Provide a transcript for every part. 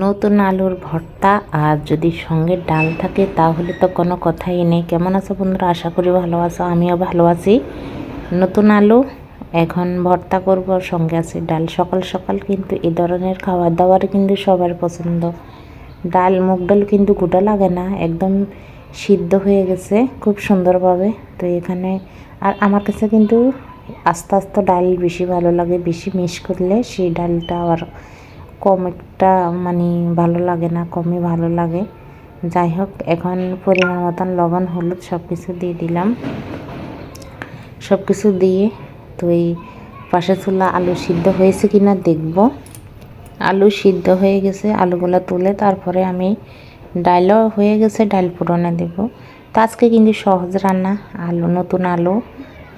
নতুন আলুর ভর্তা আর যদি সঙ্গে ডাল থাকে তাহলে তো কোনো কথাই নেই। কেমন আছো বন্ধুরা? আশা করি ভালো আছো, আমিও ভালো আছি। নতুন আলু এখন ভর্তা করব, সঙ্গে আছে ডাল। সকাল সকাল কিন্তু এই ধরনের খাবার দাবার কিন্তু সবার পছন্দ। ডাল, মুগ ডাল কিন্তু গোটা লাগে না, একদম সিদ্ধ হয়ে গেছে খুব সুন্দরভাবে। তো এখানে আর আমার কাছে কিন্তু আস্তে আস্তে ডাল বেশি ভালো লাগে, বেশি মিক্স করলে সেই ডালটা আবার কম একটা মানে ভালো লাগে না, কমই ভালো লাগে। যাই হোক, এখন পরিমাণ মতন লবণ, হলুদ সব কিছু দিয়ে দিলাম। সব কিছু দিয়ে তো এই পাশে চুলা আলু সিদ্ধ হয়েছে কিনা দেখব। আলু সিদ্ধ হয়ে গেছে, আলুগুলো তুলে তারপরে আমি ডালও হয়ে গেছে, ডাল ফোড়নে দেব। তো আজকে কিন্তু সহজ রান্না, আলু, নতুন আলু।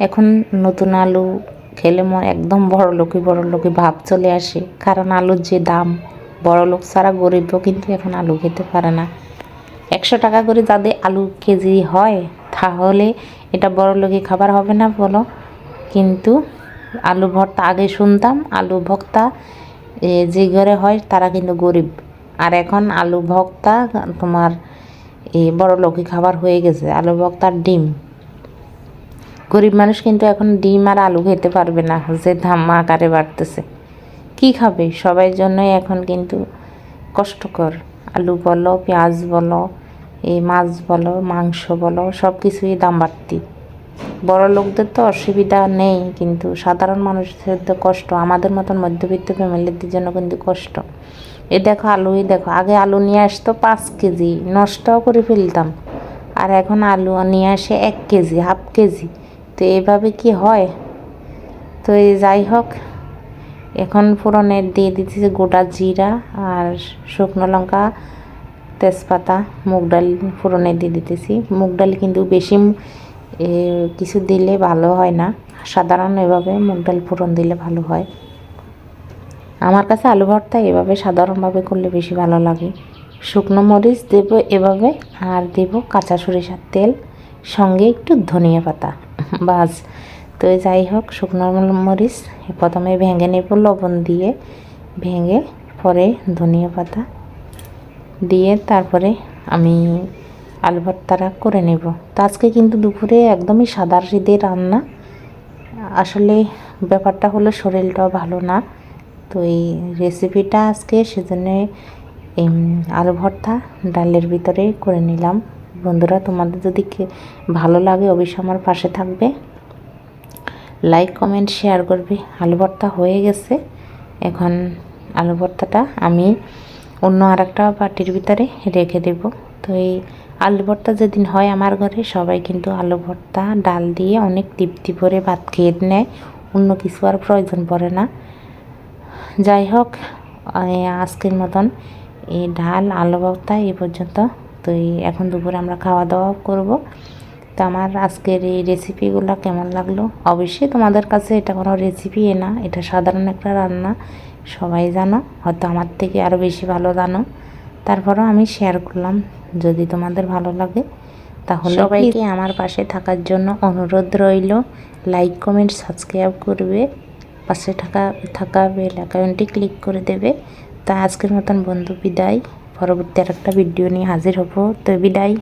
এখন নতুন আলু খেলে একদম বড় লোকই ভাব চলে আসে, কারণ আলুর যে দাম, বড় লোক ছাড়া গরিবও কিন্তু এখন আলু খেতে পারে না। 100 টাকা করে যাদের আলু কেজি হয় তাহলে এটা বড় লোকই খাবার হবে না বলো? কিন্তু আলু ভর্তা আগে শুনতাম আলু ভর্তা যে ঘরে হয় তারা কিন্তু গরিব, আর এখন আলু ভর্তা তোমার বড় লোকই খাবার হয়ে গেছে। আলু ভর্তার ডিম, গরিব মানুষ কিন্তু এখন ডিম আর আলু খেতে পারবে না, যে দাম আকারে বাড়তেছে। কি খাবে? সবার জন্যই এখন কিন্তু কষ্টকর। আলু বলো, পেঁয়াজ বলো, এই মাছ বলো, মাংস বলো, সব কিছুই দাম বাড়তি। বড় লোকদের তো অসুবিধা নেই, কিন্তু সাধারণ মানুষদের তো কষ্ট। আমাদের মতন মধ্যবিত্ত ফ্যামিলিদের জন্য কিন্তু কষ্ট। দেখো আলুই দেখো, আগে আলু নিয়ে আসতো 5 কেজি, নষ্টও করে ফেলতাম। আর এখন আলু নিয়ে আসে 1 কেজি, হাফ কেজি। তো এভাবে কি হয়? তো যাই হোক, এখন ফোড়নে দিয়ে দিতেছি গোটা জিরা আর শুকনো লঙ্কা, তেজপাতা, মুগ ডাল ফোড়নে দিয়ে দিতেছি। মুগ ডাল কিন্তু বেশি কিছু দিলে ভালো হয় না, সাধারণ এভাবে মুগ ডাল ফোড়ন দিলে ভালো হয়। আমার কাছে আলু ভর্তা এভাবে সাধারণভাবে করলে বেশি ভালো লাগে। শুকনো মরিচ দেব এভাবে, আর দেব কাঁচা সরিষার তেল, সঙ্গে একটু ধনিয়া পাতা, বাস। তো যাই হোক, শুকনো মরিচ প্রথমে ভেঙে নেব লবণ দিয়ে, ভেঙে পরে ধনিয়া পাতা দিয়ে তারপরে আমি আলু ভর্তাটা করে নেব। তো আজকে কিন্তু দুপুরে একদমই সাদা সিধে রান্না। আসলে ব্যাপারটা হলো শরীরটাও ভালো না, তো এই রেসিপিটা আজকে সেজন্য আলু ভর্তা ডালের ভিতরে করে নিলাম। বন্ধুরা, তোমাদের যদি ভালো লাগে অবশ্যই আমার পাশে থাকবে, লাইক কমেন্ট শেয়ার করবে। আলু ভর্তা হয়ে গেছে, এখন আলু ভর্তাটা আমি অন্য আরেকটা বাটির ভিতরে রেখে দেব। তো এই আলু ভর্তা যেদিন হয় আমার ঘরে, সবাই কিন্তু আলু ভর্তা ডাল দিয়ে অনেক তৃপ্তি ভরে ভাত খেয়ে নেয়, অন্য কিছু আর প্রয়োজন পড়ে না। যাই হোক, আজকের মতন এই ডাল আলু ভর্তা এই পর্যন্ত। তো এখন দুপুরে আমরা খাওয়া দাওয়া করব। তো আমার আজকের এই রেসিপিগুলো কেমন লাগলো অবশ্যই তোমাদের কাছে, এটা কোনো রেসিপি না, এটা সাধারণ একটা রান্না, সবাই জানো, হয়তো আমার থেকে আরও বেশি ভালো জানো, তারপরেও আমি শেয়ার করলাম। যদি তোমাদের ভালো লাগে তাহলে সবাইকে আমার পাশে থাকার জন্য অনুরোধ রইল। লাইক কমেন্ট সাবস্ক্রাইব করবে, পাশে থাকা বেল আইকনটি ক্লিক করে দেবে। তা আজকের মতন বন্ধু বিদায়, পরবর্তী আরেকটা ভিডিও নিয়ে হাজির হব। তো বিদায়।